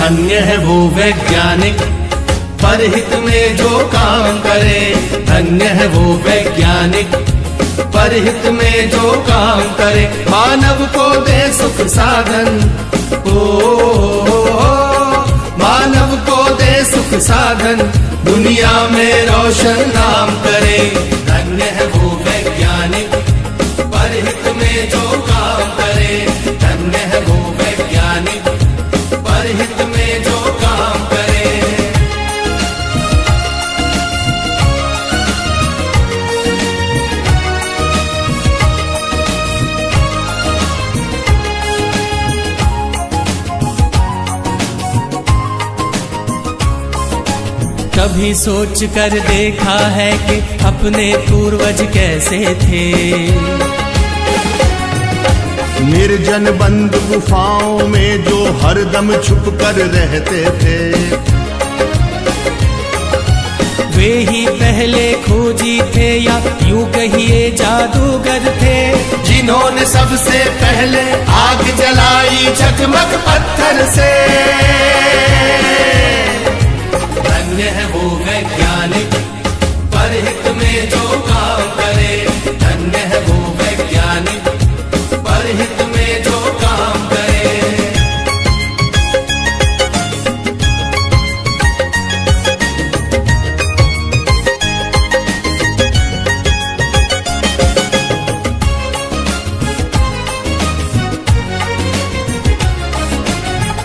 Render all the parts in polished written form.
धन्य है वो वैज्ञानिक परहित में जो काम करे। धन्य है वो वैज्ञानिक परहित में जो काम करे। मानव को दे सुख साधन, ओ मानव को दे सुख साधन, दुनिया में रोशन नाम करे। धन्य है वो वैज्ञानिक परहित में जो काम करे। धन्य है वो वैज्ञानिक परहित में जो काम करे। कभी सोच कर देखा है कि अपने पूर्वज कैसे थे। निर्जन बंद गुफाओं में जो हरदम छुप कर रहते थे। वे ही पहले खोजी थे या यूं कहिए जादूगर थे, जिन्होंने सबसे पहले आग जलाई चकमक पत्थर से। धन्य है वो वैज्ञानिक परहित में जो काम करे। धन्य है वो वैज्ञानिक परहित में जो काम करे।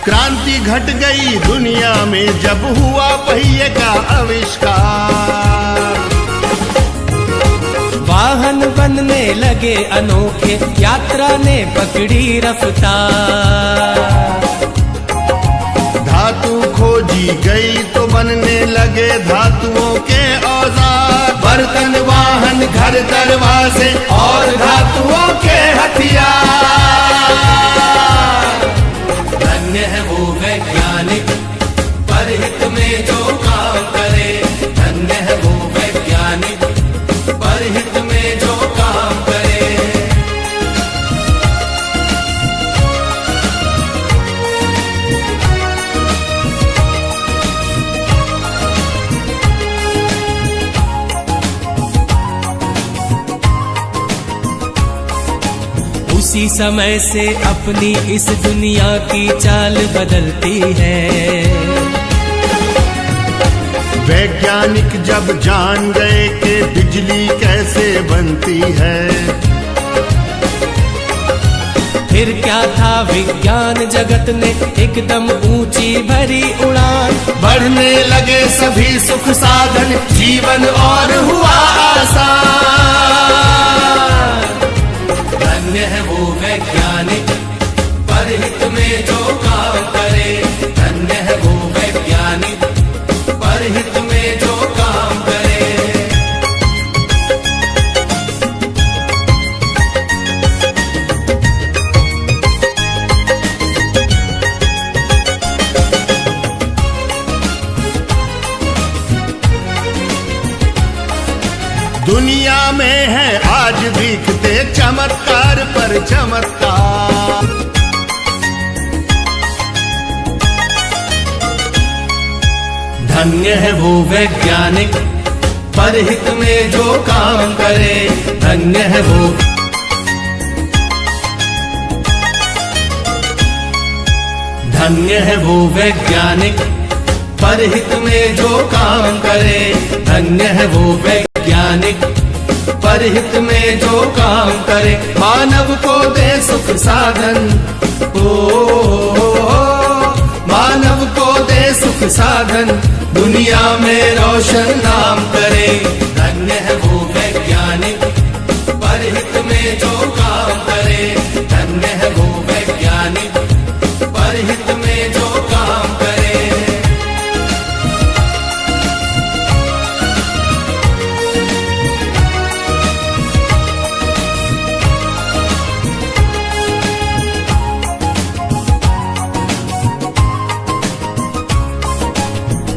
क्रांति घट गई दुनिया में जब हुआ पहिए का आविष्कार। वाहन बनने लगे अनोखे, यात्रा ने पकड़ी रफ्तार। धातु खोजी गई तो बनने लगे धातुओं के औजार। बर्तन वाहन घर दरवाजे और धातुओं के हथियार। धन्य है वो वैज्ञानिक परहित में जो काम करे। धन्य है वो वैज्ञानिक परहित में जो काम करे। उसी समय से अपनी इस दुनिया की चाल बदलती है। वैज्ञानिक जब जान गए कि बिजली कैसे बनती है। फिर क्या था, विज्ञान जगत ने एकदम ऊंची भरी उड़ान। बढ़ने लगे सभी सुख साधन, जीवन और हुआ आसान। धन्य है वो वैज्ञानिक परहित में जो काम करे। धन्य है वो वैज्ञानिक परहित में जो काम करे। दुनिया में है आज दिखते चमत्कार पर चमत्कार। धन्य है वो वैज्ञानिक परहित में जो काम करे। धन्य है वो धन्य है वो वैज्ञानिक परहित में जो काम करे। धन्य है वो वैज्ञानिक परहित में जो काम करे। मानव को दे सुख साधन, ओ मानव को दे सुख साधन, दुनिया में रोशन नाम करे। धन्य है वो वैज्ञानिक परहित में जो काम करे। धन्य है वो वैज्ञानिक परहित में जो काम करे।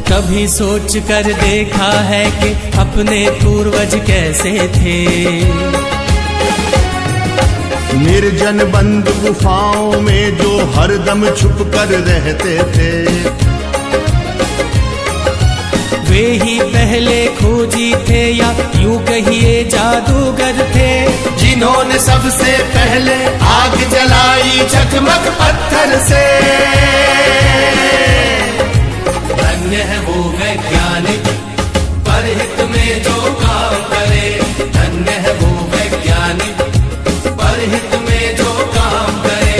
कभी सोच कर देखा है कि अपने पूर्वज कैसे थे। निर्जन बंद गुफाओं में जो हरदम छुप कर रहते थे, वे ही पहले खोजी थे या यूं कहिए जादूगर थे, जिन्होंने सबसे पहले आग जलाई चकमक पत्थर से। धन्य है वो वैज्ञानिक परहित में जो काम करे, धन्य है वो वैज्ञानिक परहित में जो काम करे।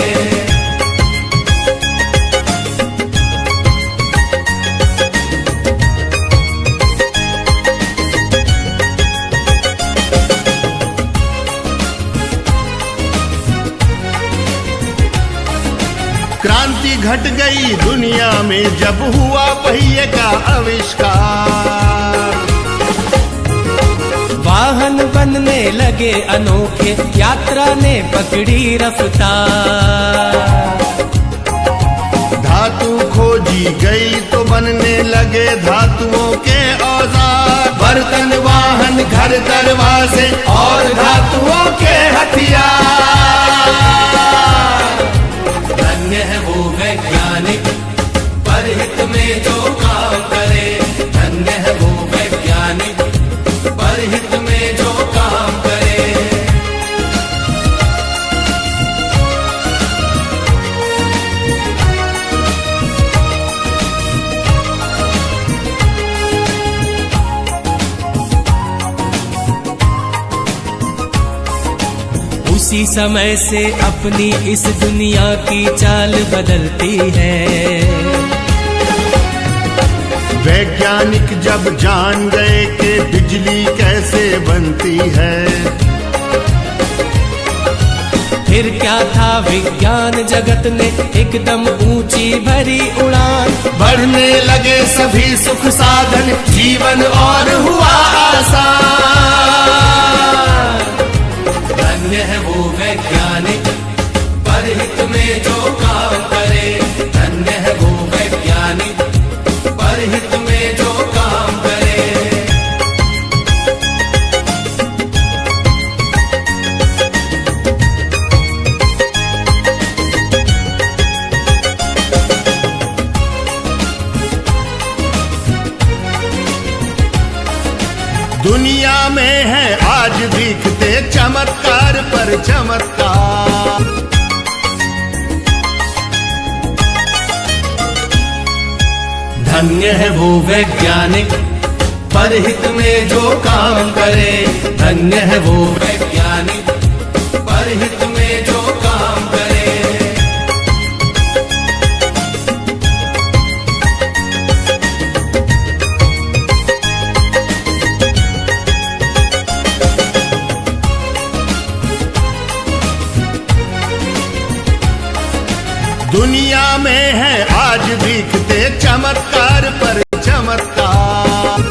क्रांति घट गई दुनिया में जब हुआ पहिए का आविष्कार, वाहन बनने लगे अनोखे, यात्रा ने पकड़ी रफ्तार, धातु खोजी गई तो बनने लगे धातुओं के औजार, बर्तन वाहन घर दरवाजे और धातुओं के हथियार। धन्य है वो वैज्ञानिक परहित में जो काम करे, धन्य है वो वैज्ञानिक परहित में जो काम करे। उसी समय से अपनी इस दुनिया की चाल बदलती है। वैज्ञानिक जब जान गए कि बिजली कैसे बनती है, फिर क्या था विज्ञान जगत ने एकदम ऊंची भरी उड़ान, बढ़ने लगे सभी सुख साधन, जीवन और हुआ आसान। धन्य है वो वैज्ञानिक परहित में जो काम करे, धन्य है वो वैज्ञानिक परहित में जो काम करे। दुनिया में है आज दिखते चमत्कार पर चमत्कार, धन्य है वो वैज्ञानिक परहित में जो काम करे, धन्य है वो वैज्ञानिक परहित में जो काम करे। दुनिया में है आज दिखते चमत्कार पर चमत्कार,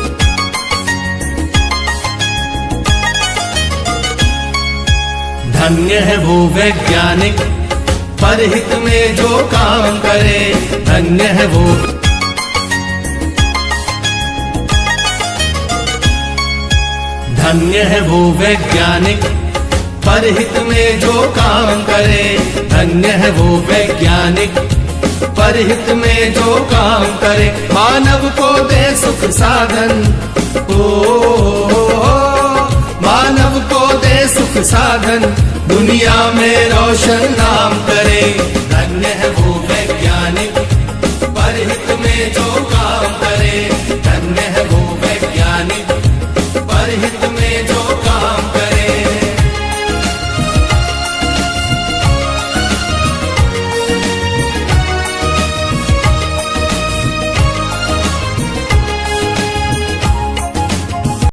धन्य है वो वैज्ञानिक परहित में जो काम करे, धन्य है वो धन्य है वो वैज्ञानिक परहित में जो काम करे, धन्य है वो वैज्ञानिक परहित में जो काम करे। मानव को दे सुख साधन, मानव को दे सुख साधन, दुनिया में रोशन नाम करे। धन्य है वो वैज्ञानिक परहित में जो काम करे, धन्य है वो वैज्ञानिक परहित